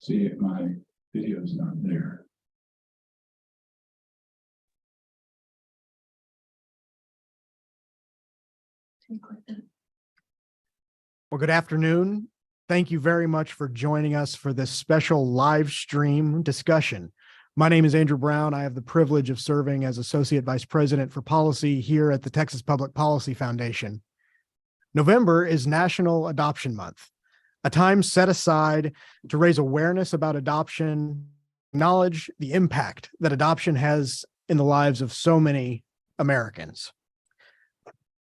see if my video is not there. Well, good afternoon. Thank you very much for joining us for this special live stream discussion. My name is Andrew Brown. I have the privilege of serving as Associate Vice President for Policy here at the Texas Public Policy Foundation. November is National Adoption Month, a time set aside to raise awareness about adoption, acknowledge the impact that adoption has in the lives of so many Americans.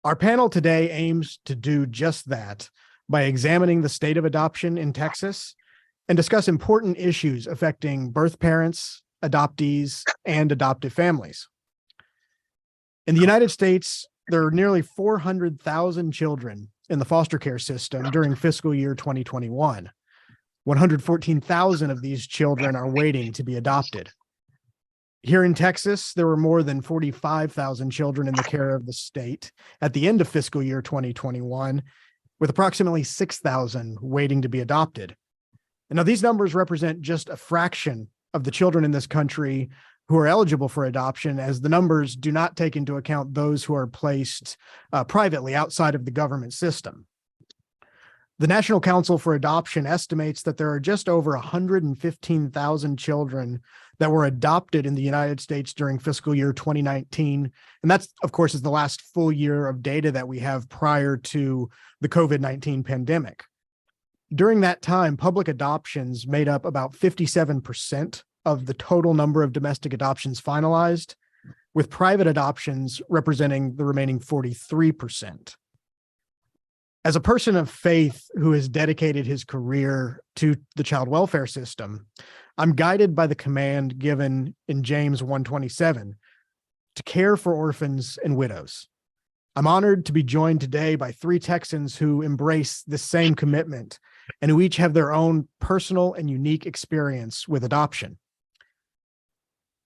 Our panel today aims to do just that by examining the state of adoption in Texas and discuss important issues affecting birth parents, adoptees, and adoptive families. In the United States, there are nearly 400,000 children in the foster care system during fiscal year 2021. 114,000 of these children are waiting to be adopted. Here in Texas, there were more than 45,000 children in the care of the state at the end of fiscal year 2021, with approximately 6,000 waiting to be adopted. And now these numbers represent just a fraction of the children in this country who are eligible for adoption, as the numbers do not take into account those who are placed privately outside of the government system. The National Council for Adoption estimates that there are just over 115,000 children that were adopted in the United States during fiscal year 2019. And that's, of course, is the last full year of data that we have prior to the COVID-19 pandemic. During that time, public adoptions made up about 57% of the total number of domestic adoptions finalized, with private adoptions representing the remaining 43%. As a person of faith who has dedicated his career to the child welfare system, I'm guided by the command given in James 1:27 to care for orphans and widows. I'm honored to be joined today by three Texans who embrace this same commitment and who each have their own personal and unique experience with adoption.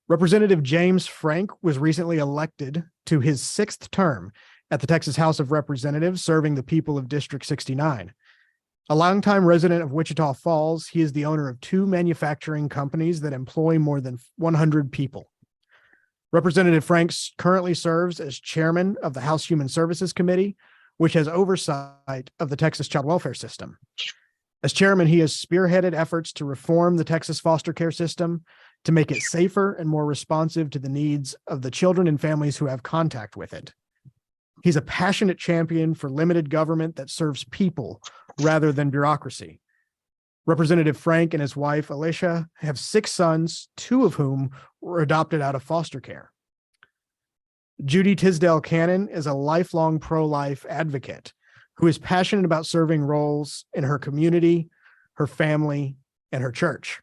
Representative James Frank was recently elected to his 6th term at the Texas House of Representatives, serving the people of District 69. A longtime resident of Wichita Falls, he is the owner of 2 manufacturing companies that employ more than 100 people. Representative Franks currently serves as chairman of the House Human Services Committee, which has oversight of the Texas child welfare system. As chairman, he has spearheaded efforts to reform the Texas foster care system to make it safer and more responsive to the needs of the children and families who have contact with it. He's a passionate champion for limited government that serves people rather than bureaucracy. Representative Frank and his wife, Alicia, have 6 sons, 2 of whom were adopted out of foster care. Judy Tisdale Canon is a lifelong pro-life advocate who is passionate about serving roles in her community, her family, and her church.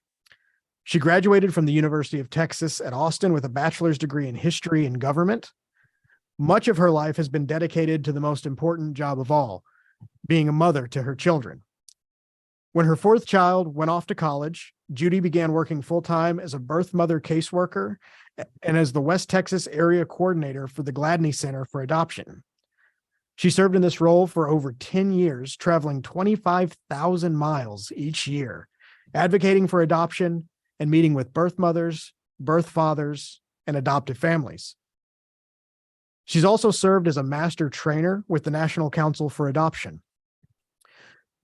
She graduated from the University of Texas at Austin with a bachelor's degree in history and government. Much of her life has been dedicated to the most important job of all, being a mother to her children. When her 4th child went off to college, Judy began working full-time as a birth mother caseworker and as the West Texas area coordinator for the Gladney Center for Adoption. She served in this role for over 10 years, traveling 25,000 miles each year, advocating for adoption and meeting with birth mothers, birth fathers, and adoptive families. She's also served as a master trainer with the National Council for Adoption.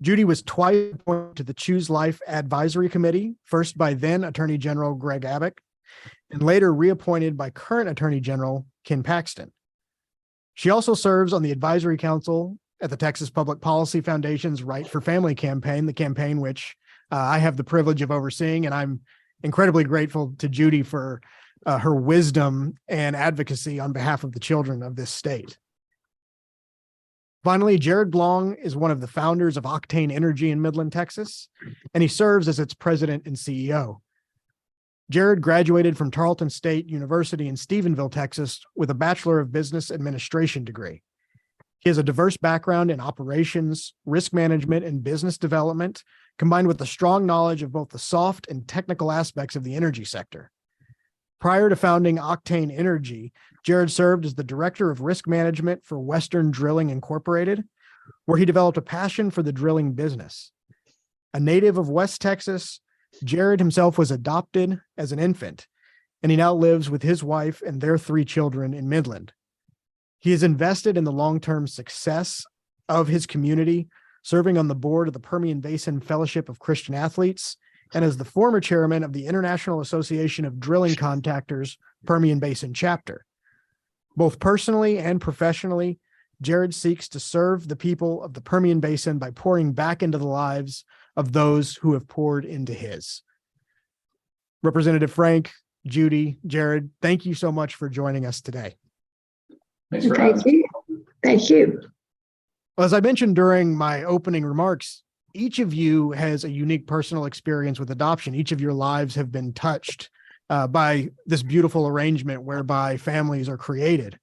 Judy was twice appointed to the Choose Life Advisory Committee, first by then Attorney General Greg Abbott, and later reappointed by current Attorney General Ken Paxton. She also serves on the Advisory Council at the Texas Public Policy Foundation's Right for Family campaign, the campaign which I have the privilege of overseeing, and I'm incredibly grateful to Judy for her wisdom and advocacy on behalf of the children of this state. Finally, Jared Blong is one of the founders of Octane Energy in Midland, Texas, and he serves as its president and CEO. Jared graduated from Tarleton State University in Stephenville, Texas, with a Bachelor of Business Administration degree. He has a diverse background in operations, risk management, and business development, combined with a strong knowledge of both the soft and technical aspects of the energy sector. Prior to founding Octane Energy, Jared served as the Director of Risk Management for Western Drilling Incorporated, where he developed a passion for the drilling business. A native of West Texas, Jared himself was adopted as an infant, and he now lives with his wife and their 3 children in Midland. He is invested in the long-term success of his community, serving on the board of the Permian Basin Fellowship of Christian Athletes, and as the former chairman of the International Association of Drilling Contractors Permian Basin chapter. Both personally and professionally, Jared seeks to serve the people of the Permian Basin by pouring back into the lives of those who have poured into his. Representative Frank, Judy, Jared, thank you so much for joining us today. Thanks for having us. Thank you. Thank you. Well, as I mentioned during my opening remarks, each of you has a unique personal experience with adoption. Each of your lives have been touched by this beautiful arrangement whereby families are created.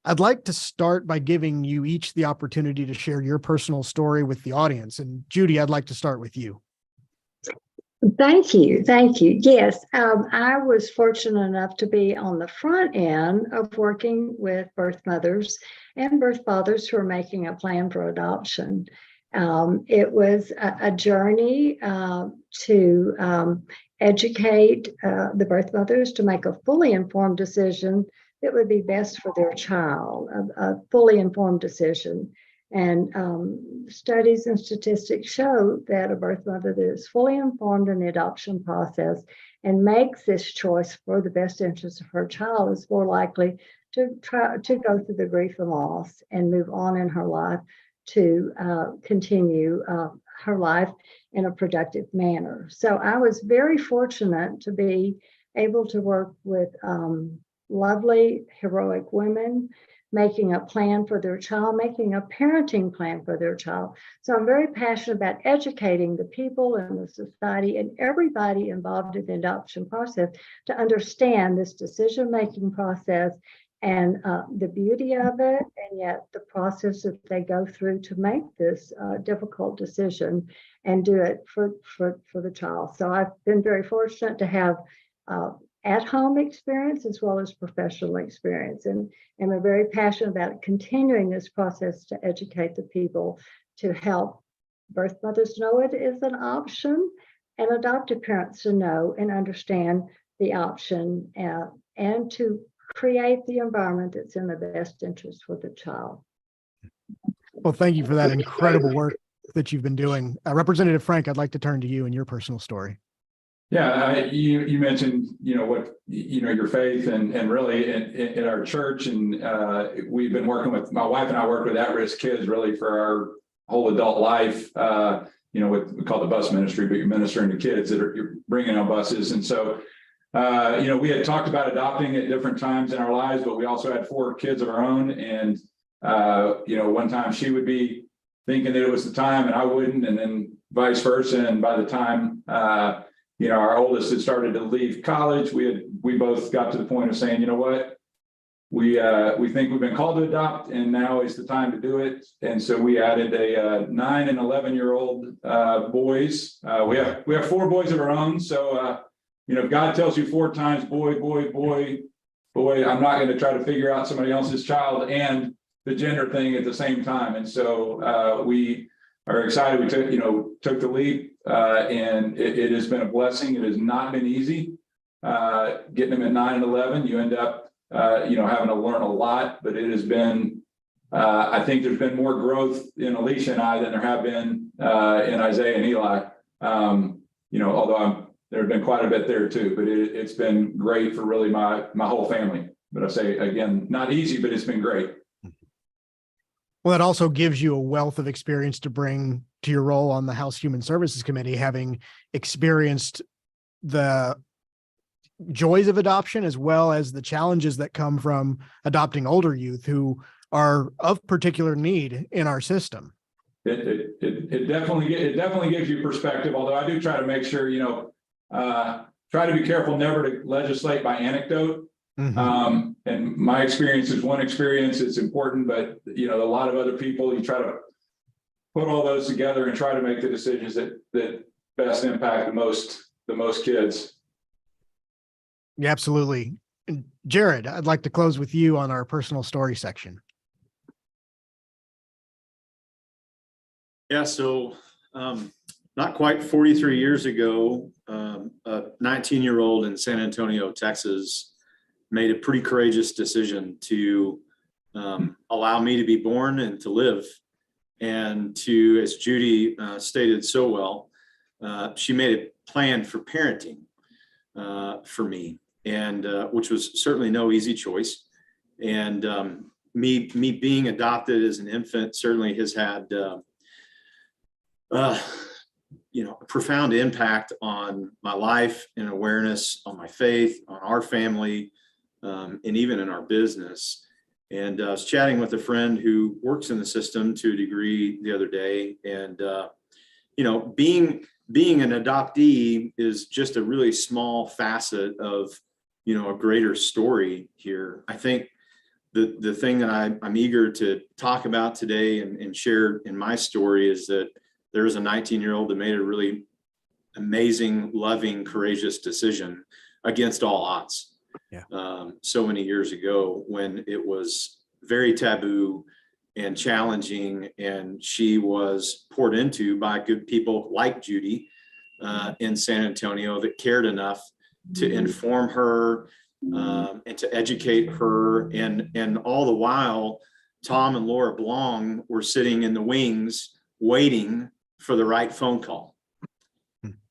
I'd like to start by giving you each the opportunity to share your personal story with the audience. And Judy, I'd like to start with you. Thank you. Thank you. Yes, I was fortunate enough to be on the front end of working with birth mothers and birth fathers who are making a plan for adoption. It was a journey to educate the birth mothers to make a fully informed decision that would be best for their child, a fully informed decision. And studies and statistics show that a birth mother that is fully informed in the adoption process and makes this choice for the best interest of her child is more likely to try to go through the grief and loss and move on in her life to continue her life in a productive manner. So I was very fortunate to be able to work with lovely, heroic women making a plan for their child, making a parenting plan for their child. So I'm very passionate about educating the people and the society and everybody involved in the adoption process to understand this decision-making process and the beauty of it, and yet the process that they go through to make this difficult decision and do it for the child. So I've been very fortunate to have at-home experience as well as professional experience. And I'm very passionate about continuing this process to educate the people to help birth mothers know it is an option and adoptive parents to know and understand the option and to create the environment that's in the best interest for the child. Well, thank you for that incredible work that you've been doing. Representative Frank, I'd like to turn to you and your personal story. Yeah, you mentioned, your faith and really in our church, and we've been working with, my wife and I work with at-risk kids really for our whole adult life, what we call the bus ministry, but you're ministering to kids that you're bringing on buses. And so, we had talked about adopting at different times in our lives, but we also had 4 kids of our own. And, one time she would be thinking that it was the time and I wouldn't, and then vice versa. And by the time, our oldest had started to leave college, we both got to the point of saying, you know what, we think we've been called to adopt, and now is the time to do it. And so we added a 9 and 11-year-old boys. We have 4 boys of our own. So if God tells you 4 times, boy, boy, boy, boy, I'm not going to try to figure out somebody else's child and the gender thing at the same time. And so we are excited. We took the leap. And it has been a blessing. It has not been easy. Getting them at 9 and 11, you end up, having to learn a lot, but it has been, I think there's been more growth in Alicia and I than there have been in Isaiah and Eli. Although there have been quite a bit there too, but it's been great for really my whole family. But I say, again, not easy, but it's been great. Well, that also gives you a wealth of experience to bring to your role on the House Human Services Committee, having experienced the joys of adoption as well as the challenges that come from adopting older youth who are of particular need in our system. It definitely gives you perspective, although I do try to make sure, try to be careful never to legislate by anecdote. Mm-hmm. And my experience is one experience. It's important, but a lot of other people, you try to put all those together and try to make the decisions that best impact the most kids. Yeah, absolutely. And Jared, I'd like to close with you on our personal story section. Yeah, so not quite 43 years ago, a 19-year-old in San Antonio, Texas, made a pretty courageous decision to allow me to be born and to live. And to, as Judy stated so well, she made a plan for parenting for me, and which was certainly no easy choice. And me being adopted as an infant certainly has had a profound impact on my life and awareness, on my faith, on our family, and even in our business. And I was chatting with a friend who works in the system to a degree the other day, and being an adoptee is just a really small facet of a greater story here. I think the thing that I'm eager to talk about today and share in my story is that there's a 19-year-old that made a really amazing, loving, courageous decision against all odds. Yeah. So many years ago, when it was very taboo and challenging, and she was poured into by good people like Judy in San Antonio that cared enough to inform her and to educate her, and all the while, Tom and Laura Blong were sitting in the wings waiting for the right phone call,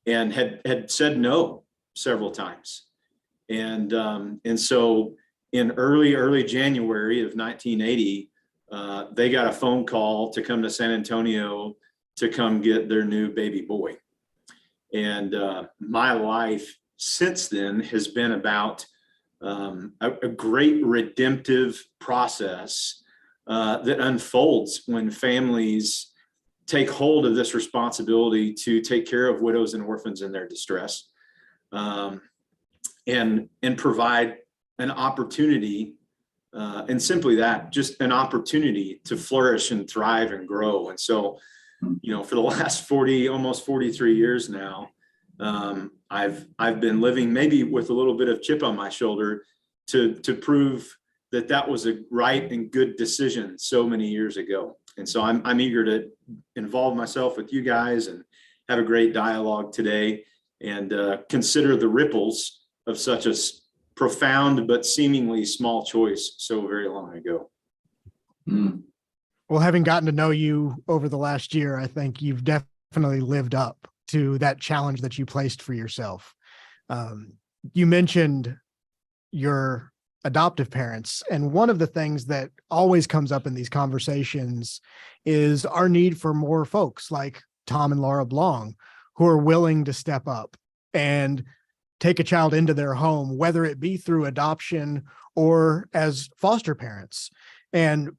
and had said no several times. And so in early January of 1980, they got a phone call to come to San Antonio to come get their new baby boy. And my life since then has been about a great redemptive process that unfolds when families take hold of this responsibility to take care of widows and orphans in their distress, and provide an opportunity, and simply that, just an opportunity to flourish and thrive and grow. And so, for the last almost 43 years now, I've been living maybe with a little bit of chip on my shoulder to prove that was a right and good decision so many years ago. And so I'm eager to involve myself with you guys and have a great dialogue today, and consider the ripples of such a profound but seemingly small choice so very long ago. Well, having gotten to know you over the last year, I think you've definitely lived up to that challenge that you placed for yourself. You mentioned your adoptive parents, and one of the things that always comes up in these conversations is our need for more folks like Tom and Laura Blong who are willing to step up and take a child into their home, whether it be through adoption or as foster parents. And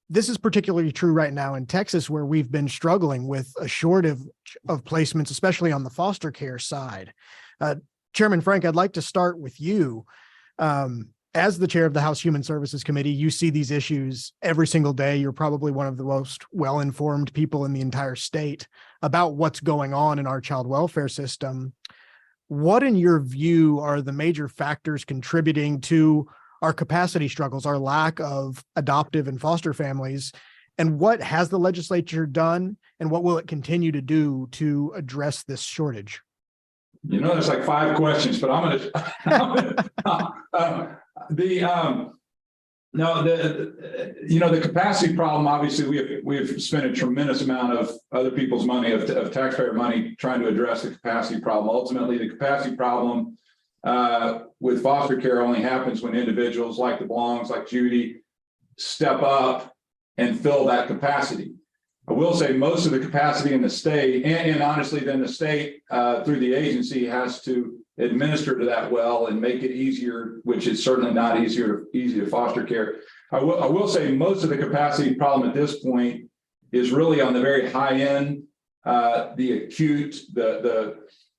this is particularly true right now in Texas, where we've been struggling with a shortage of placements, especially on the foster care side. Chairman Frank, I'd like to start with you. As the chair of the House Human Services Committee, you see these issues every single day. You're probably one of the most well-informed people in the entire state about what's going on in our child welfare system. What, in your view, are the major factors contributing to our capacity struggles, our lack of adoptive and foster families, and what has the legislature done, and what will it continue to do to address this shortage? There's like 5 questions, but I'm gonna the capacity problem. Obviously, we've spent a tremendous amount of other people's money, of taxpayer money, trying to address the capacity problem. Ultimately, the capacity problem with foster care only happens when individuals like the Blongs, like Judy, step up and fill that capacity. I will say most of the capacity in the state, and honestly, then the state through the agency has to administer to that well and make it easier, which is certainly not easy to foster care. I will say most of the capacity problem at this point is really on the very high end, the acute,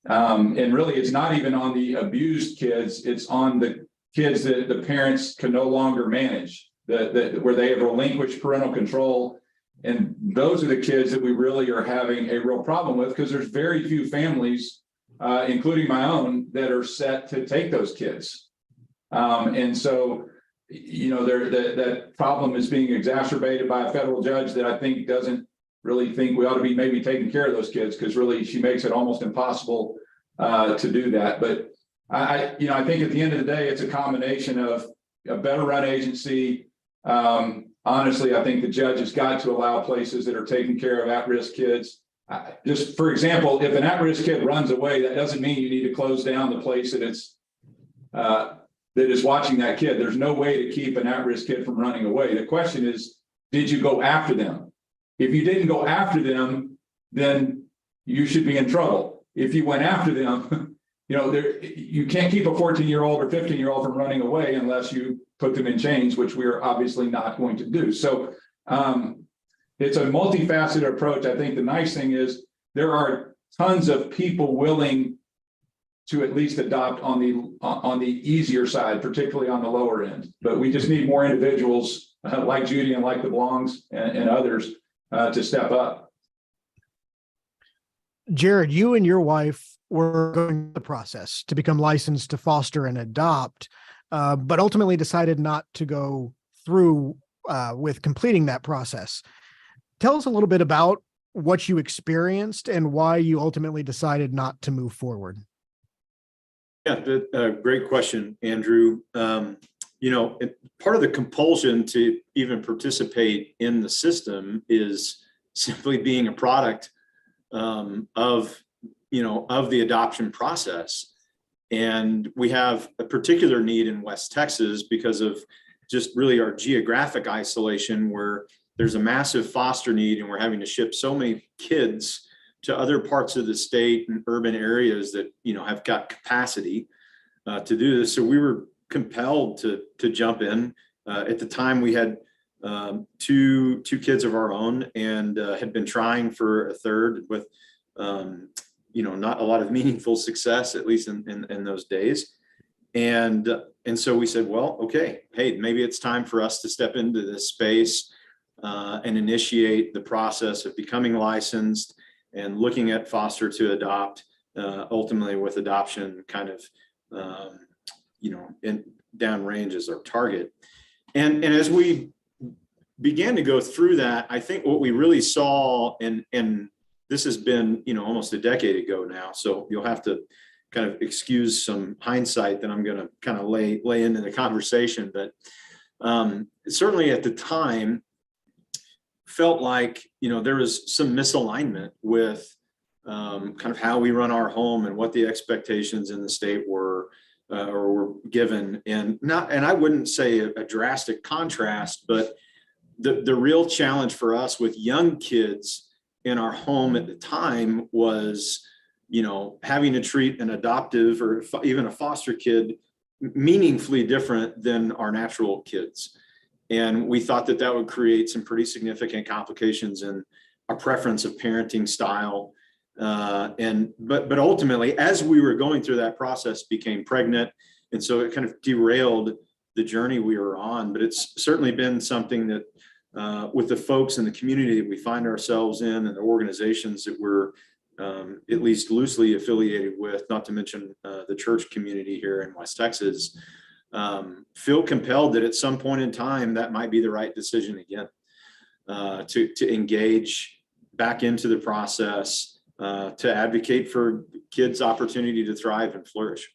and really it's not even on the abused kids, it's on the kids that the parents can no longer manage, where they have relinquished parental control. And those are the kids that we really are having a real problem with, because there's very few families, including my own, that are set to take those kids. And so, that problem is being exacerbated by a federal judge that I think doesn't really think we ought to be maybe taking care of those kids, because really she makes it almost impossible to do that. But I think at the end of the day, it's a combination of a better run agency. Honestly, I think the judge has got to allow places that are taking care of at-risk kids. Just for example, if an at-risk kid runs away, that doesn't mean you need to close down the place that is watching that kid. There's no way to keep an at-risk kid from running away. The question is, did you go after them? If you didn't go after them, then you should be in trouble. If you went after them, you can't keep a 14-year-old or 15-year-old from running away unless you put them in chains, which we are obviously not going to do. So it's a multifaceted approach. I think the nice thing is there are tons of people willing to at least adopt on the easier side, particularly on the lower end. But we just need more individuals like Judy and like the Blongs and others to step up. Jared, you and your wife were going through the process to become licensed to foster and adopt, but ultimately decided not to go through with completing that process. Tell us a little bit about what you experienced and why you ultimately decided not to move forward. Yeah, great question, Andrew. Part of the compulsion to even participate in the system is simply being a product of the adoption process. And we have a particular need in West Texas because of just really our geographic isolation, where there's a massive foster need and we're having to ship so many kids to other parts of the state and urban areas that, have got capacity to do this. So we were compelled to jump in. At the time we had two kids of our own and had been trying for a third with, not a lot of meaningful success, at least in those days. And so we said, well, okay, hey, maybe it's time for us to step into this space and initiate the process of becoming licensed and looking at foster to adopt, ultimately with adoption kind of, in downrange as our target. And as we began to go through that, I think what we really saw, and this has been, almost a decade ago now, so you'll have to kind of excuse some hindsight that I'm going to kind of lay into the conversation, but certainly at the time felt like, there was some misalignment with kind of how we run our home and what the expectations in the state were or were given. And I wouldn't say a drastic contrast, but the real challenge for us with young kids in our home at the time was, having to treat an adoptive or even a foster kid meaningfully different than our natural kids. And we thought that would create some pretty significant complications in our preference of parenting style. But ultimately, as we were going through that process, became pregnant. And so it kind of derailed the journey we were on. But it's certainly been something that with the folks in the community that we find ourselves in and the organizations that we're at least loosely affiliated with, not to mention the church community here in West Texas, feel compelled that at some point in time, that might be the right decision again, to engage back into the process, to advocate for kids' opportunity to thrive and flourish.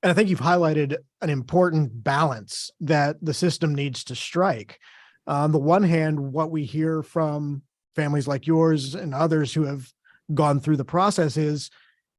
And I think you've highlighted an important balance that the system needs to strike. On the one hand, what we hear from families like yours and others who have gone through the process is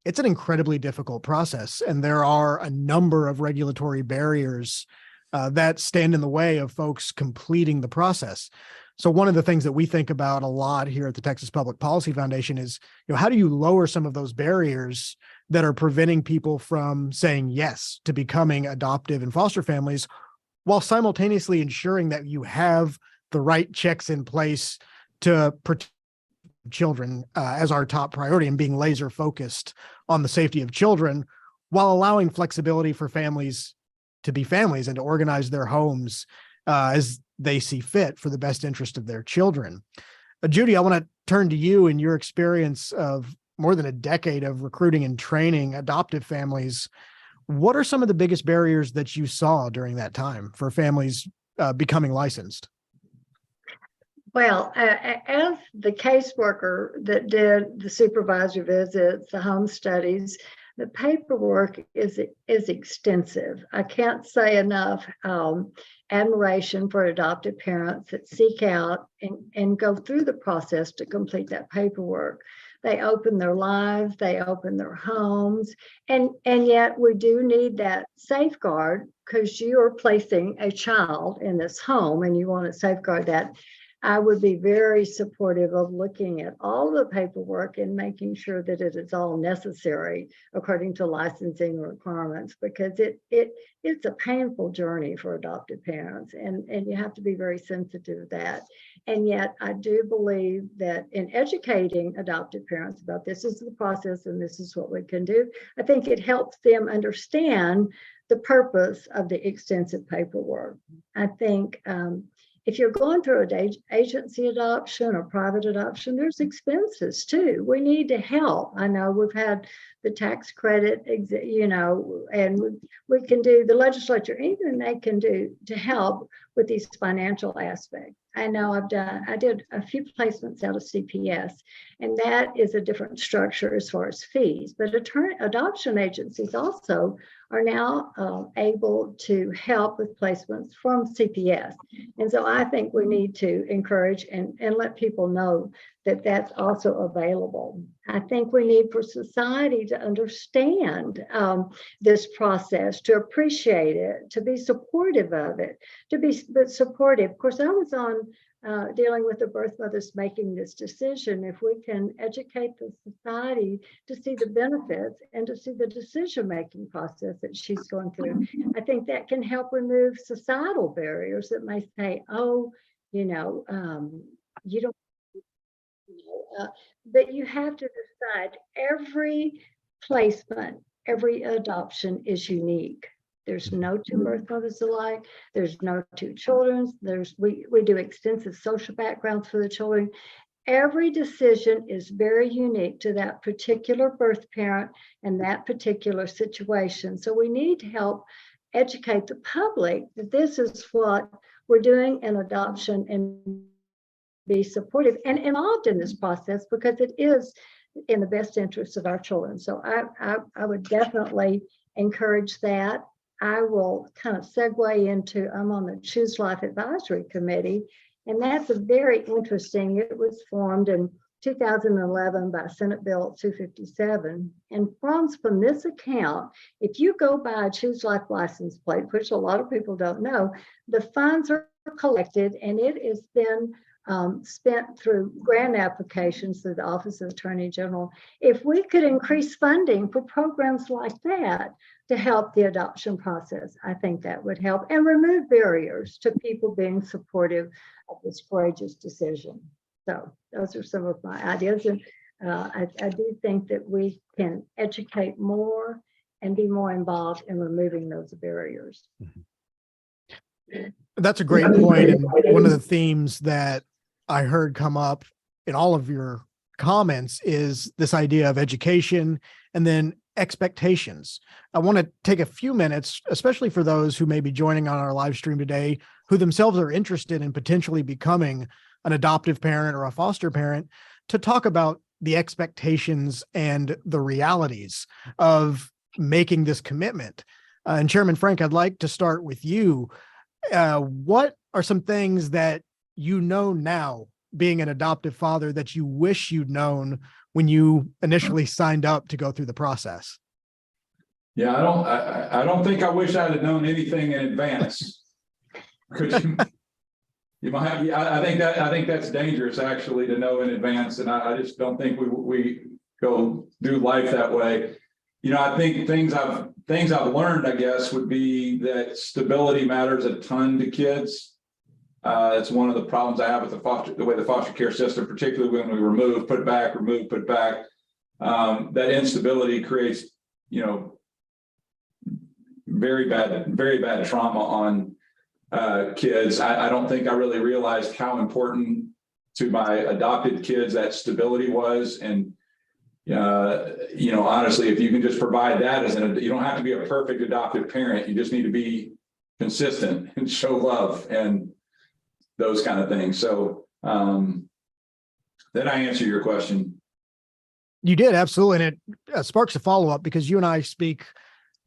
it's an incredibly difficult process. And there are a number of regulatory barriers that stand in the way of folks completing the process. So one of the things that we think about a lot here at the Texas Public Policy Foundation is, how do you lower some of those barriers that are preventing people from saying yes to becoming adoptive and foster families, while simultaneously ensuring that you have the right checks in place to protect children as our top priority and being laser focused on the safety of children, while allowing flexibility for families to be families and to organize their homes as they see fit for the best interest of their children. Judy, I want to turn to you and your experience of more than a decade of recruiting and training adoptive families. What are some of the biggest barriers that you saw during that time for families becoming licensed? Well, as the caseworker that did the supervisor visits, the home studies, the paperwork is extensive. I can't say enough admiration for adoptive parents that seek out and go through the process to complete that paperwork. They open their lives, they open their homes, and yet we do need that safeguard because you're placing a child in this home and you want to safeguard that. I would be very supportive of looking at all the paperwork and making sure that it is all necessary according to licensing requirements, because it's a painful journey for adoptive parents, and you have to be very sensitive to that. And yet I do believe that in educating adoptive parents about this is the process and this is what we can do, I think it helps them understand the purpose of the extensive paperwork. I think if you're going through an agency adoption or private adoption, there's expenses too. We need to help. I know we've had the tax credit, and we can do, the legislature, even they can do to help with these financial aspects. I know I did a few placements out of CPS, and that is a different structure as far as fees. But adoption agencies also are now able to help with placements from CPS. And so I think we need to encourage and let people know that that's also available. I think we need for society to understand this process, to appreciate it, to be supportive of it, to be supportive. Of course, I was on dealing with the birth mothers making this decision. If we can educate the society to see the benefits and to see the decision-making process that she's going through, I think that can help remove societal barriers that may say, oh, you don't, but you have to decide. Every placement, every adoption is unique. There's no two birth mothers alike. There's no two children. We do extensive social backgrounds for the children. Every decision is very unique to that particular birth parent and that particular situation. So we need to help educate the public that this is what we're doing in adoption, and be supportive and involved in this process because it is in the best interest of our children. So I would definitely encourage that. I will kind of segue into, I'm on the Choose Life Advisory Committee, and that's a very interesting, it was formed in 2011 by Senate Bill 257. And funds from this account, if you go buy a Choose Life license plate, which a lot of people don't know, the funds are collected and it is then spent through grant applications through the Office of Attorney General. If we could increase funding for programs like that to help the adoption process, I think that would help and remove barriers to people being supportive of this courageous decision. So those are some of my ideas. And I do think that we can educate more and be more involved in removing those barriers. That's a great point. And one of the themes that I heard come up in all of your comments is this idea of education and then expectations. I want to take a few minutes, especially for those who may be joining on our live stream today, who themselves are interested in potentially becoming an adoptive parent or a foster parent, to talk about the expectations and the realities of making this commitment. And Chairman Frank, I'd like to start with you. What are some things that you know now, being an adoptive father, that you wish you'd known when you initially signed up to go through the process? Yeah, I don't think I wish I'd have known anything in advance. Because you might have, I think that's dangerous actually to know in advance, and I just don't think we go do life that way. I think things I've learned, I guess, would be that stability matters a ton to kids. It's one of the problems I have with the way the foster care system, particularly when we remove, put back, that instability creates, very bad trauma on kids. I don't think I really realized how important to my adopted kids that stability was. And, honestly, if you can just provide that you don't have to be a perfect adoptive parent. You just need to be consistent and show love and those kind of things. So Did I answer your question? You did, absolutely. And it sparks a follow-up because you and I speak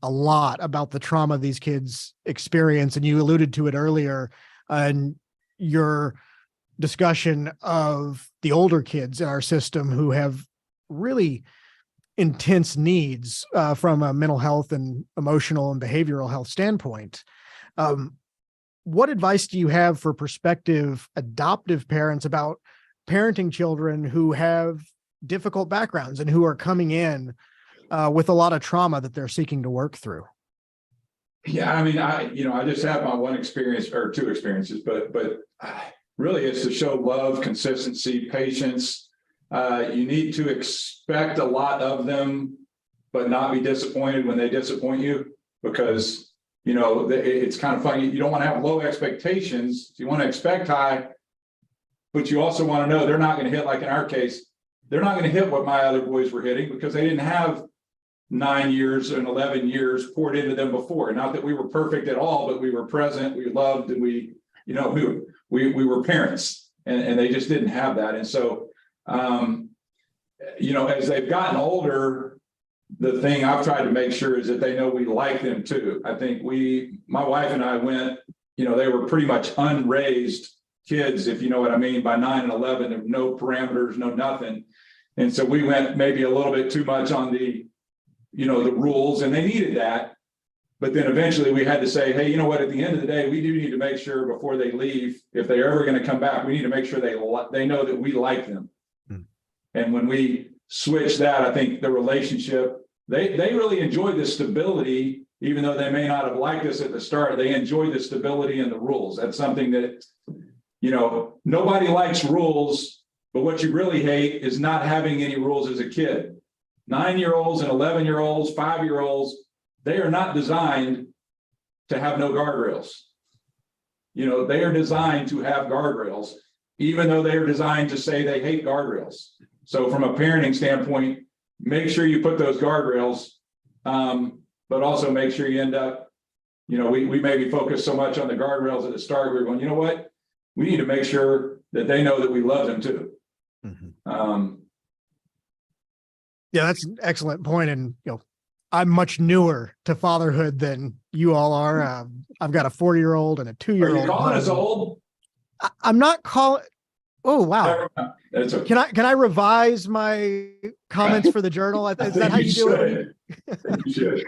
a lot about the trauma these kids experience. And you alluded to it earlier in your discussion of the older kids in our system who have really intense needs from a mental health and emotional and behavioral health standpoint. What advice do you have for prospective adoptive parents about parenting children who have difficult backgrounds and who are coming in with a lot of trauma that they're seeking to work through? Yeah, I mean, I just have my one experience or two experiences, but really it's to show love, consistency, patience. You need to expect a lot of them, but not be disappointed when they disappoint you, because, it's kind of funny. You don't want to have low expectations. You want to expect high, but you also want to know they're not going to hit, like in our case, they're not going to hit what my other boys were hitting because they didn't have 9 years and 11 years poured into them before. Not that we were perfect at all, but we were present, we loved, and we were parents, and they just didn't have that. And so, as they've gotten older, the thing I've tried to make sure is that they know we like them too. I think my wife and I went, they were pretty much unraised kids, if you know what I mean, by 9 and 11, there were no parameters, no nothing. And so we went maybe a little bit too much on the rules, and they needed that. But then eventually we had to say, hey, you know what, at the end of the day, we do need to make sure before they leave, if they're ever going to come back, we need to make sure they know that we like them. And when we switch that, I think the relationship, they really enjoyed the stability, even though they may not have liked us at the start. They enjoy the stability and the rules. That's something that, nobody likes rules, but what you really hate is not having any rules as a kid. 9-year-olds and 11-year-olds, 5-year-olds, they are not designed to have no guardrails. They are designed to have guardrails, even though they are designed to say they hate guardrails. So from a parenting standpoint, make sure you put those guardrails, but also make sure you end up, we maybe focus so much on the guardrails at the start, we're going, you know what? We need to make sure that they know that we love them too. Yeah, that's an excellent point. And, I'm much newer to fatherhood than you all are. I've got a 4-year-old and a 2-year-old. Are you calling us old? I'm not calling. Oh, wow. That's okay. Can I revise my comments for the journal? Is that how you do it? You should.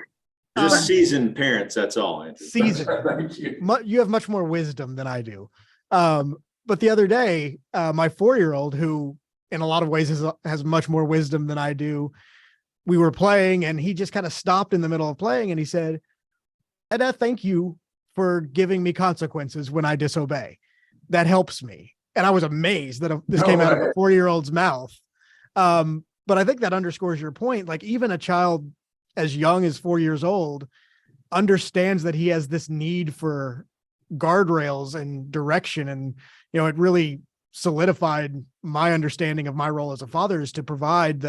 Just seasoned parents, that's all. Andrew. Seasoned. Thank you. You have much more wisdom than I do. But the other day, my 4-year-old, who in a lot of ways has much more wisdom than I do, we were playing and he just kind of stopped in the middle of playing and he said, Dada, thank you for giving me consequences when I disobey. That helps me. And I was amazed that this came out of a 4-year-old's mouth. But I think that underscores your point. Like even a child as young as 4 years old understands that he has this need for guardrails and direction. And, it really solidified my understanding of my role as a father is to provide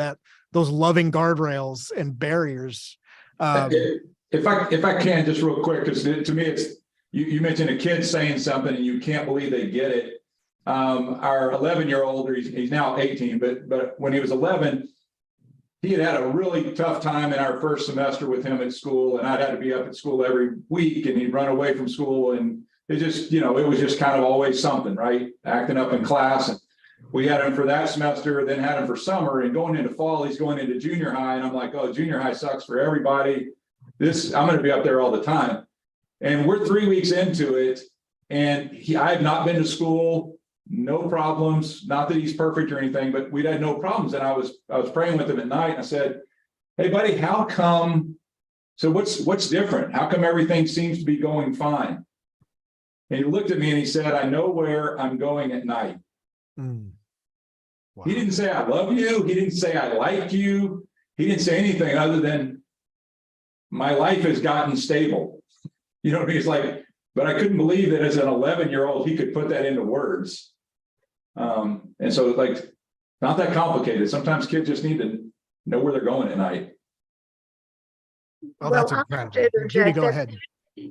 those loving guardrails and barriers. If I can just real quick, because to me, it's, you mentioned a kid saying something and you can't believe they get it. Our 11-year-old, he's now 18, but when he was 11, he had a really tough time in our first semester with him at school, and I'd had to be up at school every week, and he'd run away from school, and it just, it was just kind of always something, right? Acting up in class. And we had him for that semester, then had him for summer, and going into fall, he's going into junior high, and I'm like, oh, junior high sucks for everybody. I'm going to be up there all the time. And we're 3 weeks into it, and I have not been to school. No problems. Not that he's perfect or anything, but we'd had no problems. And I was praying with him at night. And I said, hey, buddy, how come? So what's different? How come everything seems to be going fine? And he looked at me and he said, I know where I'm going at night. Wow. He didn't say, I love you. He didn't say, I like you. He didn't say anything other than my life has gotten stable. He's like, but I couldn't believe that as an 11-year-old, he could put that into words. And so like, not that complicated. Sometimes kids just need to know where they're going at night. Well, that's incredible. Judy, go ahead.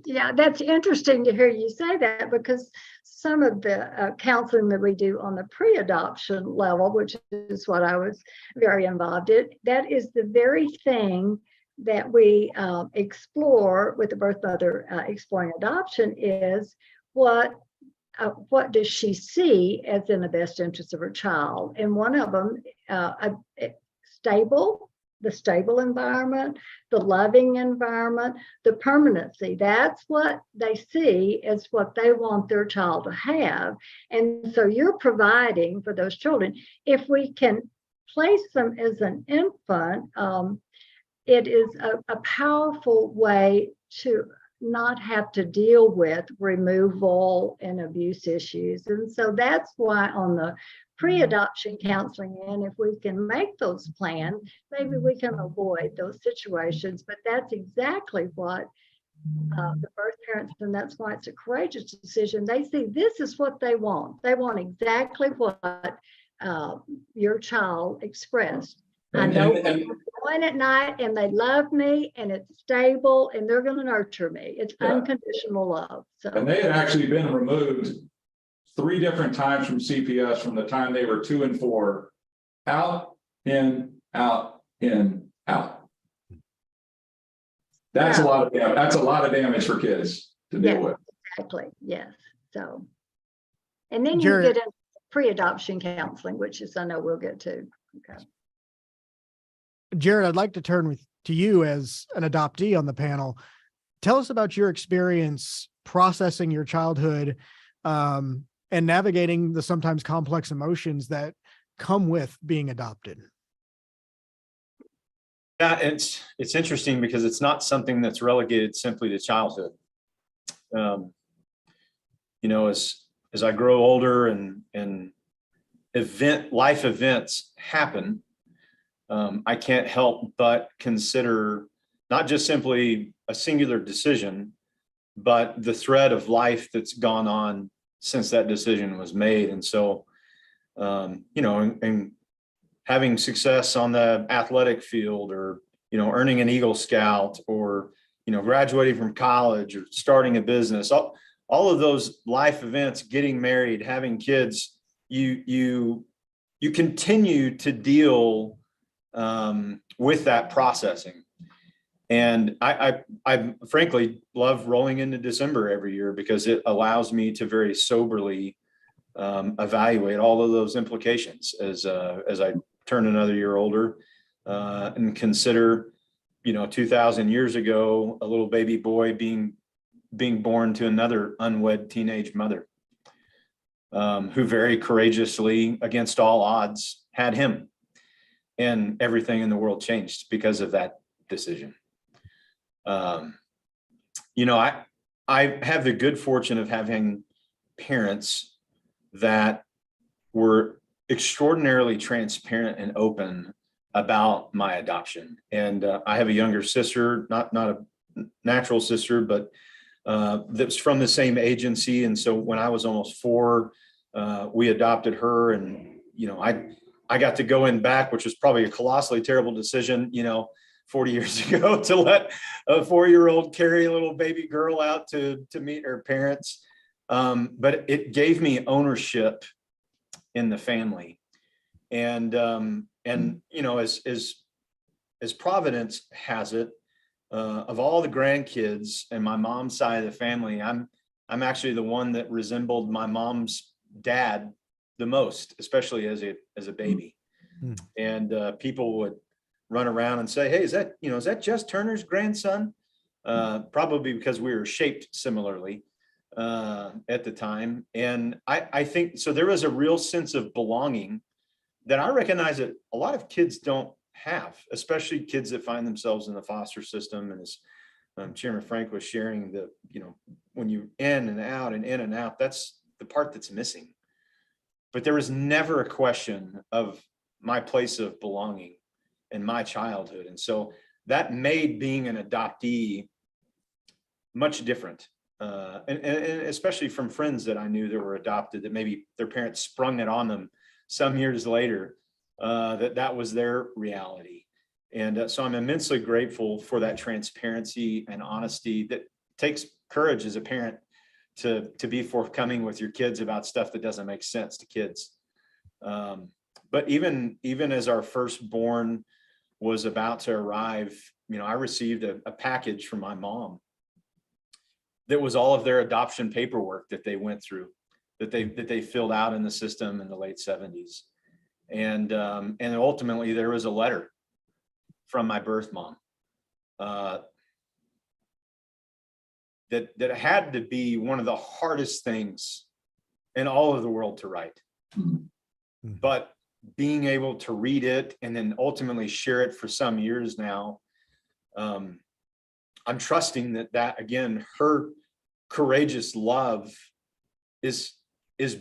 Yeah, that's interesting to hear you say that, because some of the counseling that we do on the pre-adoption level, which is what I was very involved in, that is the very thing that we explore with the birth mother exploring adoption, is what does she see as in the best interest of her child? And one of them, the stable environment, the loving environment, the permanency. That's what they see as what they want their child to have. And so you're providing for those children. If we can place them as an infant, it is a powerful way to not have to deal with removal and abuse issues. And so that's why on the pre-adoption counseling, and if we can make those plans, maybe we can avoid those situations. But that's exactly what the birth parents, and that's why it's a courageous decision. They see this is what they want. They want exactly what your child expressed. I know they're going at night and they love me and it's stable and they're going to nurture me. It's unconditional love. So, and they had actually been removed 3 different times from CPS from the time they were 2 and 4, out, in, out, in, out. That's a lot of damage. That's a lot of damage for kids to deal with. Exactly. Yes. So, and then Jared, you get into pre-adoption counseling, which is I know we'll get to. Okay. Jared, I'd like to turn to you as an adoptee on the panel. Tell us about your experience processing your childhood and navigating the sometimes complex emotions that come with being adopted. Yeah, it's interesting because it's not something that's relegated simply to childhood. You know, as I grow older and life events happen, I can't help but consider not just simply a singular decision, but the thread of life that's gone on since that decision was made. And so, you know, and having success on the athletic field, or, you know, earning an Eagle Scout, or, you know, graduating from college, or starting a business, all of those life events, getting married, having kids, you continue to deal with that processing. And I frankly love rolling into December every year because it allows me to very soberly evaluate all of those implications as I turn another year older and consider, you know, 2,000 years ago, a little baby boy being born to another unwed teenage mother who very courageously, against all odds, had him. And everything in the world changed because of that decision. You know, I have the good fortune of having parents that were extraordinarily transparent and open about my adoption. And I have a younger sister, not a natural sister, but that's from the same agency. And so when I was almost 4, we adopted her. And, you know, I got to go in back, which was probably a colossally terrible decision, you know, 40 years ago, to let a 4-year-old carry a little baby girl out to meet her parents. But it gave me ownership in the family. And you know, as Providence has it, of all the grandkids and my mom's side of the family, I'm actually the one that resembled my mom's dad the most, especially as a baby. And people would run around and say, hey, is that Jess Turner's grandson? Probably because we were shaped similarly at the time. And I think, so there was a real sense of belonging that I recognize that a lot of kids don't have, especially kids that find themselves in the foster system. And as Chairman Frank was sharing, you know, when you in and out, that's the part that's missing. But there was never a question of my place of belonging in my childhood. And so that made being an adoptee much different. And especially from friends that I knew that were adopted, that maybe their parents sprung it on them some years later, that was their reality. And so I'm immensely grateful for that transparency and honesty that takes courage as a parent to be forthcoming with your kids about stuff that doesn't make sense to kids. But even as our firstborn was about to arrive, I received a package from my mom that was all of their adoption paperwork that they went through, that they filled out in the system in the late 70s. And ultimately there was a letter from my birth mom that had to be one of the hardest things in all of the world to write. But being able to read it and then ultimately share it for some years now, I'm trusting that again, her courageous love is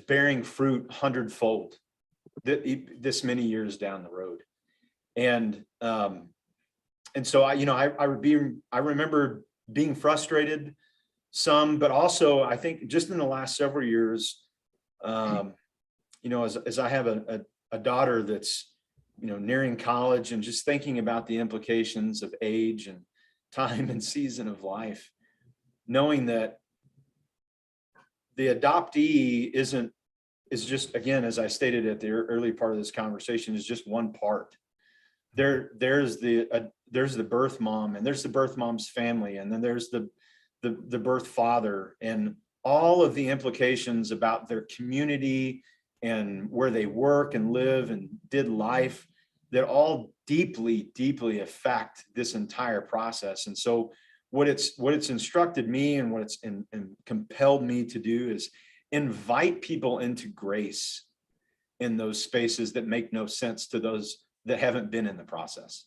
bearing fruit 100-fold this many years down the road. And so I remember being frustrated some, but also I think just in the last several years, as I have a daughter that's, nearing college, and just thinking about the implications of age and time and season of life, knowing that the adoptee is just, again, as I stated at the early part of this conversation, is just one part. There's the birth mom, and there's the birth mom's family, and then there's the birth father, and all of the implications about their community and where they work and live and did life, that all deeply, deeply affect this entire process. And so what it's instructed me and what it's compelled me to do is invite people into grace in those spaces that make no sense to those that haven't been in the process.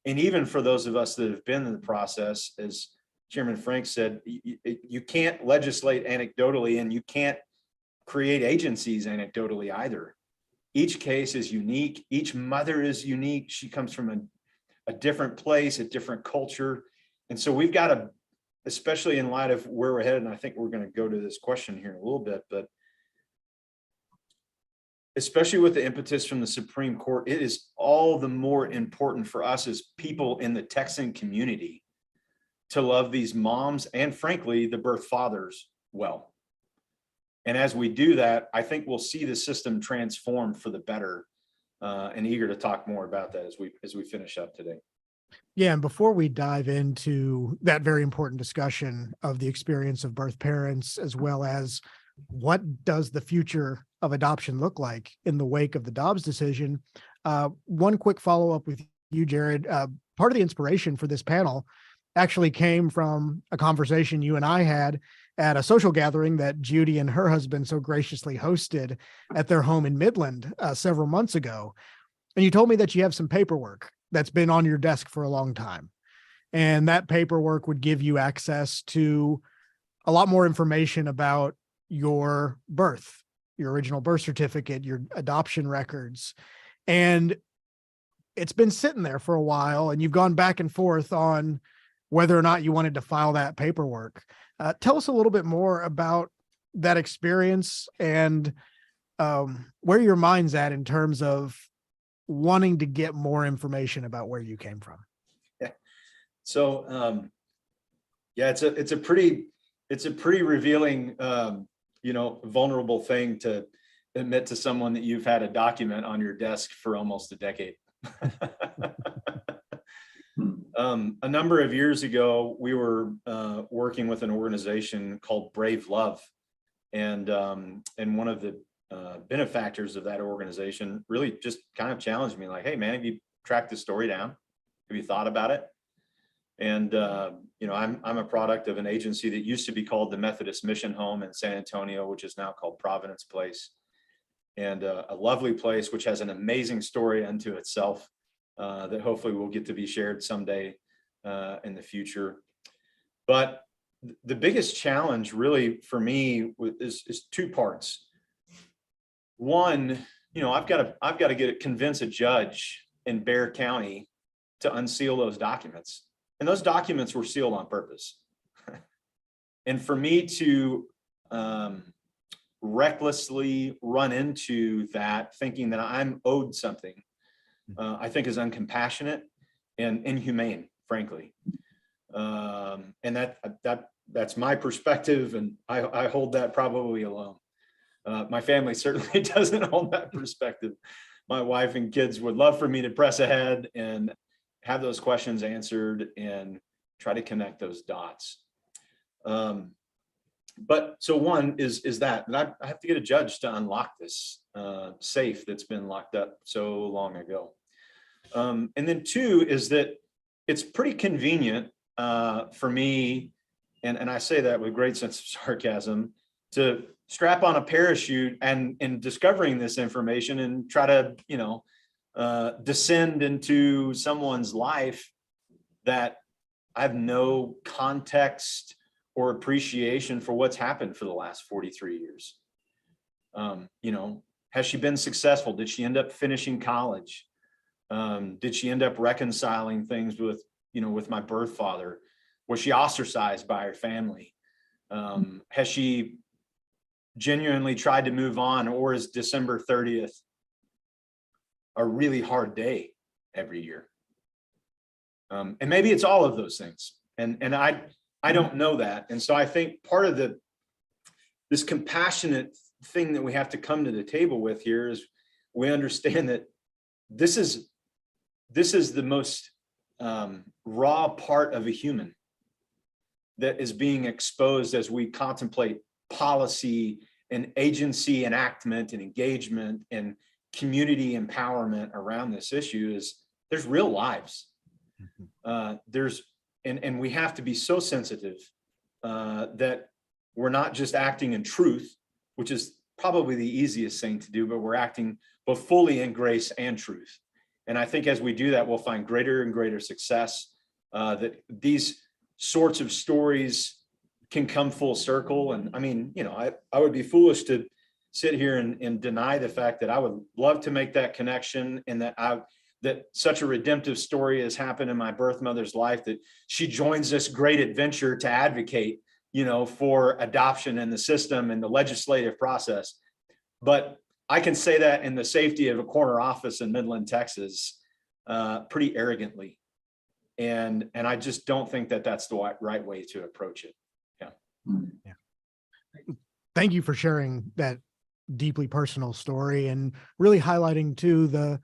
And even for those of us that have been in the process, as Chairman Frank said, you can't legislate anecdotally, and you can't create agencies anecdotally either. Each case is unique. Each mother is unique. She comes from a different place, a different culture. And so we've got to, especially in light of where we're headed, and I think we're going to go to this question here in a little bit, but especially with the impetus from the Supreme Court, it is all the more important for us as people in the Texan community to love these moms and, frankly, the birth fathers well. And as we do that, I think we'll see the system transform for the better, and eager to talk more about that as we finish up today. Yeah, and before we dive into that very important discussion of the experience of birth parents, as well as what does the future of adoption look like in the wake of the Dobbs decision, one quick follow-up with you, Jared. Part of the inspiration for this panel actually came from a conversation you and I had at a social gathering that Judy and her husband so graciously hosted at their home in Midland several months ago. And you told me that you have some paperwork that's been on your desk for a long time. And that paperwork would give you access to a lot more information about your birth, your original birth certificate, your adoption records. And it's been sitting there for a while, and you've gone back and forth on whether or not you wanted to file that paperwork. Tell us a little bit more about that experience and where your mind's at in terms of wanting to get more information about where you came from. Yeah. So, it's a pretty revealing, vulnerable thing to admit to someone that you've had a document on your desk for almost a decade. A number of years ago, we were working with an organization called Brave Love, and one of the benefactors of that organization really just kind of challenged me, like, "Hey, man, have you tracked the story down? Have you thought about it?" And I'm a product of an agency that used to be called the Methodist Mission Home in San Antonio, which is now called Providence Place, and a lovely place which has an amazing story unto itself. That hopefully will get to be shared someday in the future. But the biggest challenge really for me is two parts. One, I've got to convince a judge in Bexar County to unseal those documents. And those documents were sealed on purpose. And for me to recklessly run into that, thinking that I'm owed something, I think is uncompassionate and inhumane, frankly. And that's my perspective, and I hold that probably alone. My family certainly doesn't hold that perspective. My wife and kids would love for me to press ahead and have those questions answered and try to connect those dots. But so one is that I have to get a judge to unlock this safe that's been locked up so long ago. And then two is that it's pretty convenient for me, and I say that with great sense of sarcasm, to strap on a parachute and in discovering this information and try to, descend into someone's life that I have no context or appreciation for what's happened for the last 43 years. Has she been successful? Did she end up finishing college? Did she end up reconciling things with my birth father? Was she ostracized by her family? Has she genuinely tried to move on, or is December 30th a really hard day every year? And maybe it's all of those things. And I don't know that. And so I think part of this compassionate thing that we have to come to the table with here is we understand that this is the most raw part of a human that is being exposed as we contemplate policy and agency enactment and engagement and community empowerment around this issue. Is there's real lives. And we have to be so sensitive that we're not just acting in truth, which is probably the easiest thing to do, but we're acting both fully in grace and truth. And I think as we do that, we'll find greater and greater success, that these sorts of stories can come full circle. And I mean, I would be foolish to sit here and deny the fact that I would love to make that connection, and that such a redemptive story has happened in my birth mother's life, that she joins this great adventure to advocate, for adoption in the system and the legislative process. But I can say that in the safety of a corner office in Midland, Texas, pretty arrogantly. And I just don't think that that's the right way to approach it. Yeah. Thank you for sharing that deeply personal story and really highlighting too the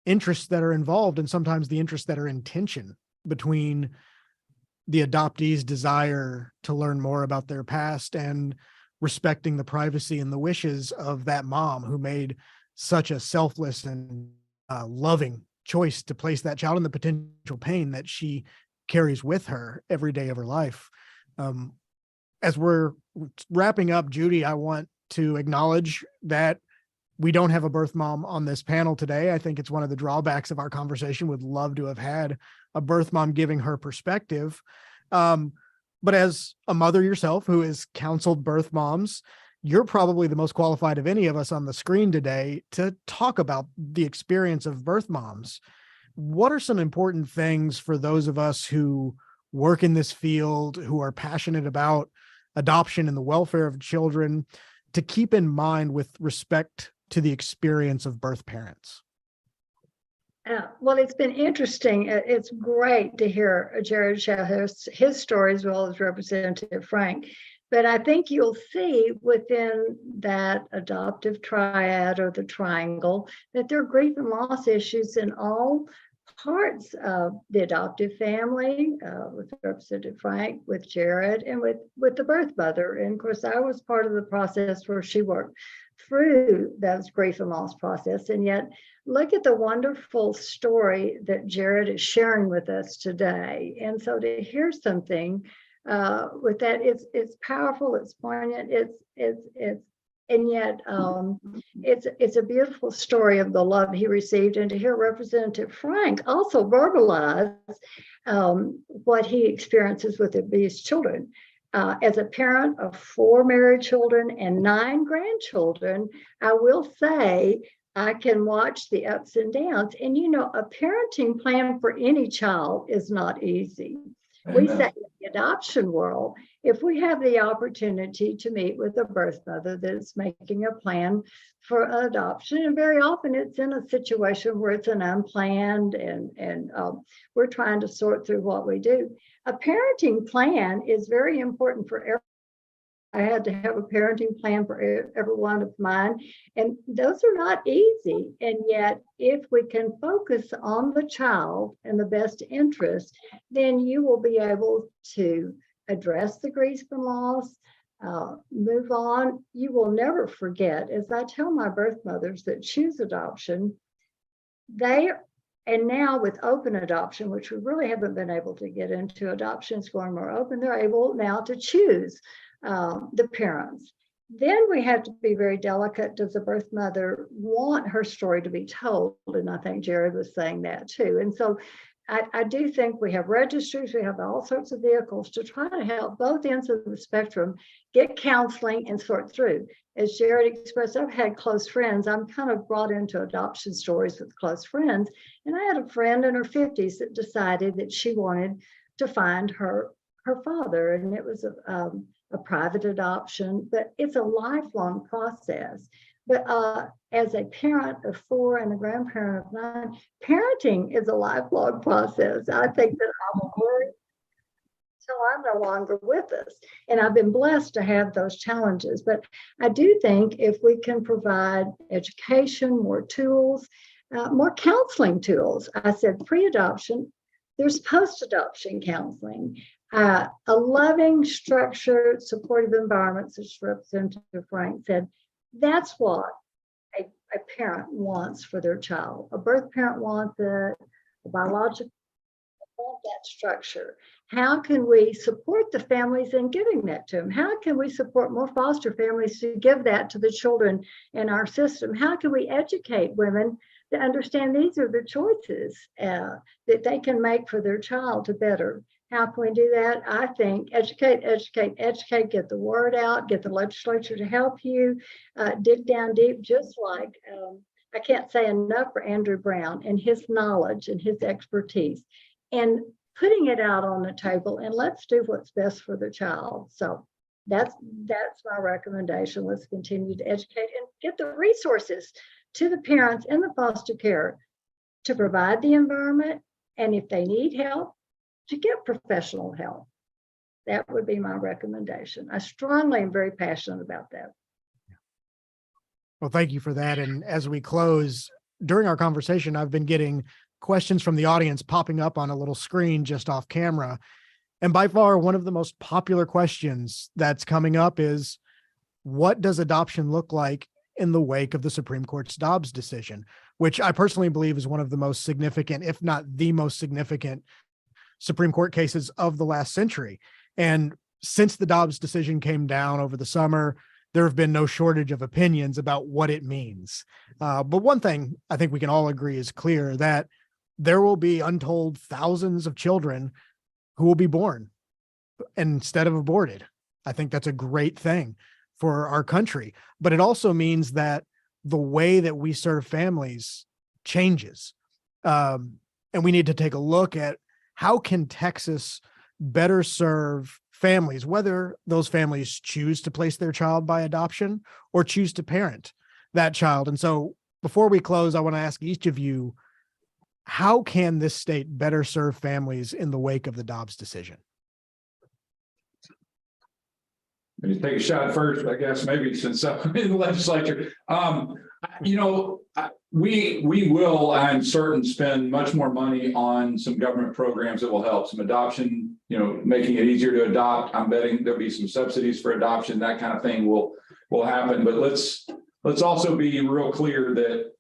interests that are involved, and sometimes the interests that are in tension between the adoptee's desire to learn more about their past and respecting the privacy and the wishes of that mom who made such a selfless and loving choice to place that child in the potential pain that she carries with her every day of her life. As we're wrapping up, Judy, I want to acknowledge that we don't have a birth mom on this panel today. I think it's one of the drawbacks of our conversation. Would love to have had a birth mom giving her perspective. But as a mother yourself who has counseled birth moms, you're probably the most qualified of any of us on the screen today to talk about the experience of birth moms. What are some important things for those of us who work in this field, who are passionate about adoption and the welfare of children, to keep in mind with respect to the experience of birth parents? Well, it's been interesting. It's great to hear Jared share his story as well as Representative Frank. But I think you'll see within that adoptive triad or the triangle that there are grief and loss issues in all parts of the adoptive family, with Representative Frank, with Jared, and with the birth mother. And of course, I was part of the process where she worked through those grief and loss process. And yet, look at the wonderful story that Jared is sharing with us today. And so to hear something with that, it's powerful, it's poignant, and yet it's a beautiful story of the love he received. And to hear Representative Frank also verbalize what he experiences with abused children. As a parent of 4 married children and 9 grandchildren, I will say I can watch the ups and downs. And a parenting plan for any child is not easy. We say in the adoption world, if we have the opportunity to meet with a birth mother that's making a plan for adoption, and very often it's in a situation where it's an unplanned and we're trying to sort through what we do. a parenting plan is very important for everyone. I had to have a parenting plan for every one of mine, and those are not easy. And yet, if we can focus on the child and the best interest, then you will be able to address the grief and loss, move on. You will never forget, as I tell my birth mothers that choose adoption, and now with open adoption, which we really haven't been able to get into, adoptions going more open, they're able now to choose the parents. Then we have to be very delicate. Does the birth mother want her story to be told? And I think Jared was saying that too. And so I do think we have registries, we have all sorts of vehicles to try to help both ends of the spectrum get counseling and sort through. As Jared expressed, I've had close friends. I'm kind of brought into adoption stories with close friends. And I had a friend in her 50s that decided that she wanted to find her father. And it was a private adoption, but it's a lifelong process. But as a parent of 4 and a grandparent of 9, parenting is a lifelong process. I think that I will worry until I'm no longer with us. And I've been blessed to have those challenges. But I do think if we can provide education, more tools, more counseling tools. I said pre-adoption, there's post-adoption counseling. A loving, structured, supportive environment, as Representative Frank said, that's what a parent wants for their child. A birth parent wants it, a biological want that structure. How can we support the families in giving that to them? How can we support more foster families to give that to the children in our system? How can we educate women to understand these are the choices that they can make for their child to better? How can we do that? I think educate, get the word out, get the legislature to help you, dig down deep, just like I can't say enough for Andrew Brown and his knowledge and his expertise, and putting it out on the table, and let's do what's best for the child. So that's my recommendation. Let's continue to educate and get the resources to the parents in the foster care to provide the environment, and if they need help, to get professional help. That would be my recommendation. I strongly am very passionate about that. Well, thank you for that. And as we close, during our conversation, I've been getting questions from the audience popping up on a little screen just off camera. And by far, one of the most popular questions that's coming up is, what does adoption look like in the wake of the Supreme Court's Dobbs decision, which I personally believe is one of the most significant, if not the most significant, Supreme Court cases of the last century. And since the Dobbs decision came down over the summer, there have been no shortage of opinions about what it means. But one thing I think we can all agree is clear, that there will be untold thousands of children who will be born instead of aborted. I think that's a great thing for our country, but it also means that the way that we serve families changes. And we need to take a look at how can Texas better serve families, whether those families choose to place their child by adoption or choose to parent that child. And so before we close, I want to ask each of you, how can this state better serve families in the wake of the Dobbs decision? Let me take a shot first, I guess, maybe since I'm in the legislature. We will, I'm certain, spend much more money on some government programs that will help some adoption, making it easier to adopt. I'm betting there'll be some subsidies for adoption, that kind of thing will happen. But let's also be real clear that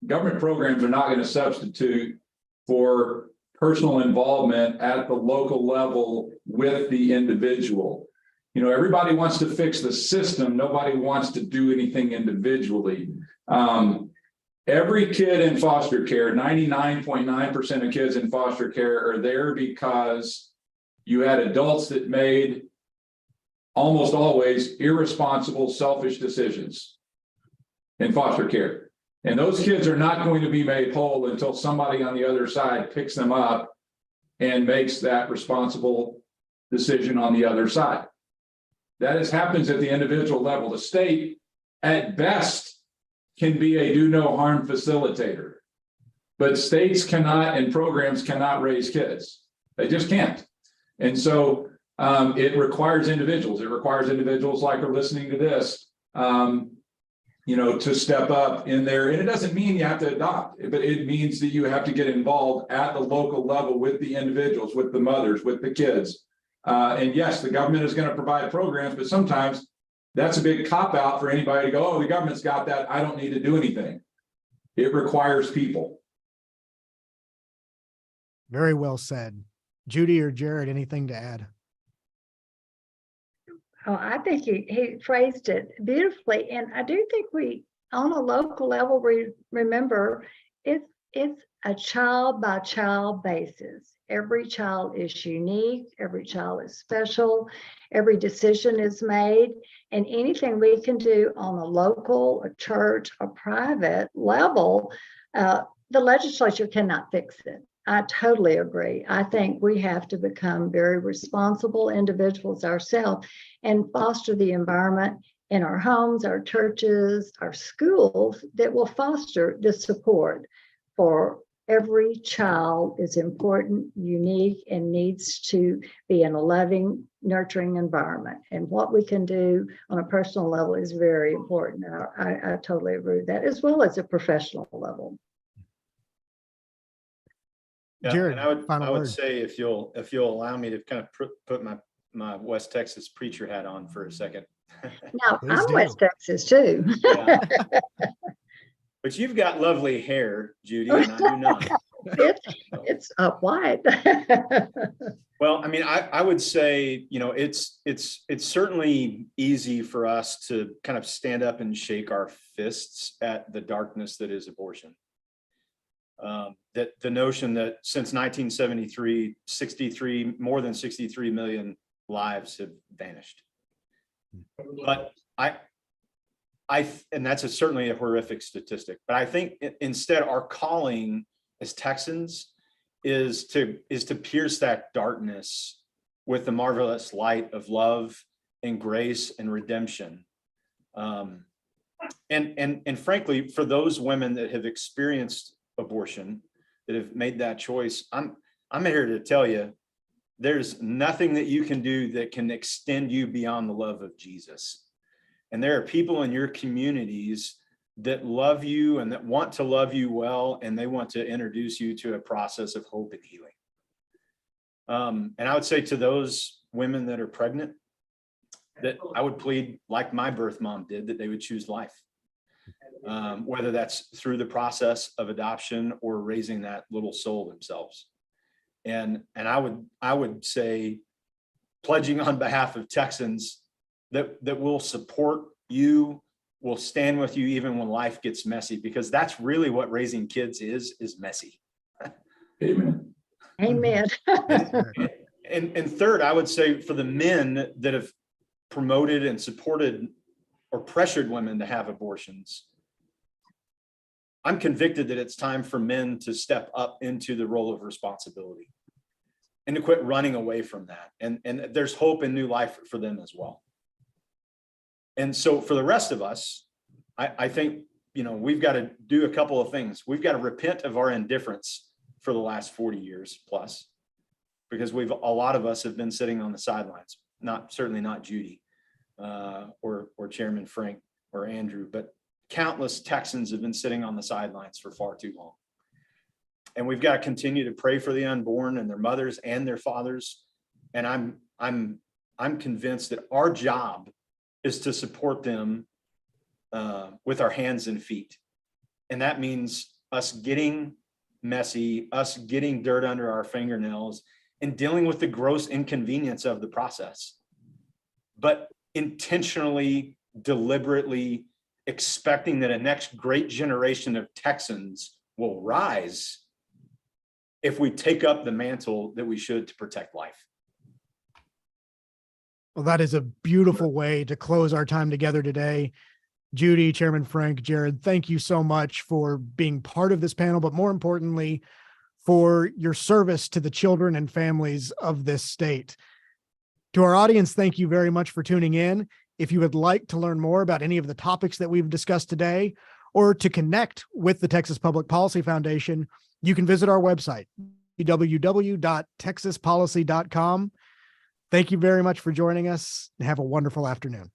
government programs are not going to substitute for personal involvement at the local level with the individual. Everybody wants to fix the system. Nobody wants to do anything individually. Every kid in foster care, 99.9% of kids in foster care are there because you had adults that made almost always irresponsible, selfish decisions in foster care. And those kids are not going to be made whole until somebody on the other side picks them up and makes that responsible decision on the other side. That happens at the individual level. The state, at best, can be a do no harm facilitator, but states cannot and programs cannot raise kids. They just can't. And so it requires individuals. It requires individuals like are listening to this, to step up in there. And it doesn't mean you have to adopt, but it means that you have to get involved at the local level with the individuals, with the mothers, with the kids. And yes, the government is going to provide programs, but sometimes that's a big cop out for anybody to go, oh, the government's got that, I don't need to do anything. It requires people. Very well said. Judy or Jared, anything to add? Oh, I think he phrased it beautifully. And I do think we, on a local level, remember it's a child by child basis. Every child is unique. Every child is special. Every decision is made. And anything we can do on a local, a church, a private level, the legislature cannot fix it. I totally agree. I think we have to become very responsible individuals ourselves and foster the environment in our homes, our churches, our schools that will foster the support for every child is important, unique, and needs to be in a loving, nurturing environment. And what we can do on a personal level is very important. I totally agree with that, as well as a professional level. Yeah, Jared, and final I would word. say if you'll allow me to kind of put my West Texas preacher hat on for a second. Now, Please I'm do. West Texas too. Yeah. But you've got lovely hair, Judy, and I do not. It's white. Well, I mean, I would say, it's certainly easy for us to kind of stand up and shake our fists at the darkness that is abortion. That the notion that since 1973, more than 63 million lives have vanished. But and that's certainly a horrific statistic, but I think instead our calling as Texans is to pierce that darkness with the marvelous light of love and grace and redemption. And frankly, for those women that have experienced abortion, that have made that choice, I'm here to tell you, there's nothing that you can do that can extend you beyond the love of Jesus. And there are people in your communities that love you and that want to love you well, and they want to introduce you to a process of hope and healing. And I would say to those women that are pregnant, that I would plead, like my birth mom did, that they would choose life. Whether that's through the process of adoption or raising that little soul themselves. And I would say, pledging on behalf of Texans, that we'll support you, we'll stand with you even when life gets messy, because that's really what raising kids is messy. Amen. Amen. And third, I would say for the men that have promoted and supported or pressured women to have abortions, I'm convicted that it's time for men to step up into the role of responsibility and to quit running away from that. And there's hope and new life for them as well. And so for the rest of us, I think, we've got to do a couple of things. We've got to repent of our indifference for the last 40 years plus, because a lot of us have been sitting on the sidelines, certainly not Judy or Chairman Frank or Andrew, but countless Texans have been sitting on the sidelines for far too long. And we've got to continue to pray for the unborn and their mothers and their fathers. And I'm convinced that our job is to support them with our hands and feet. And that means us getting messy, us getting dirt under our fingernails, and dealing with the gross inconvenience of the process, but intentionally, deliberately expecting that a next great generation of Texans will rise if we take up the mantle that we should to protect life. Well, that is a beautiful way to close our time together today. Judy, Chairman Frank, Jared, thank you so much for being part of this panel, but more importantly, for your service to the children and families of this state. To our audience, thank you very much for tuning in. If you would like to learn more about any of the topics that we've discussed today, or to connect with the Texas Public Policy Foundation, you can visit our website, www.texaspolicy.com. Thank you very much for joining us. Have a wonderful afternoon.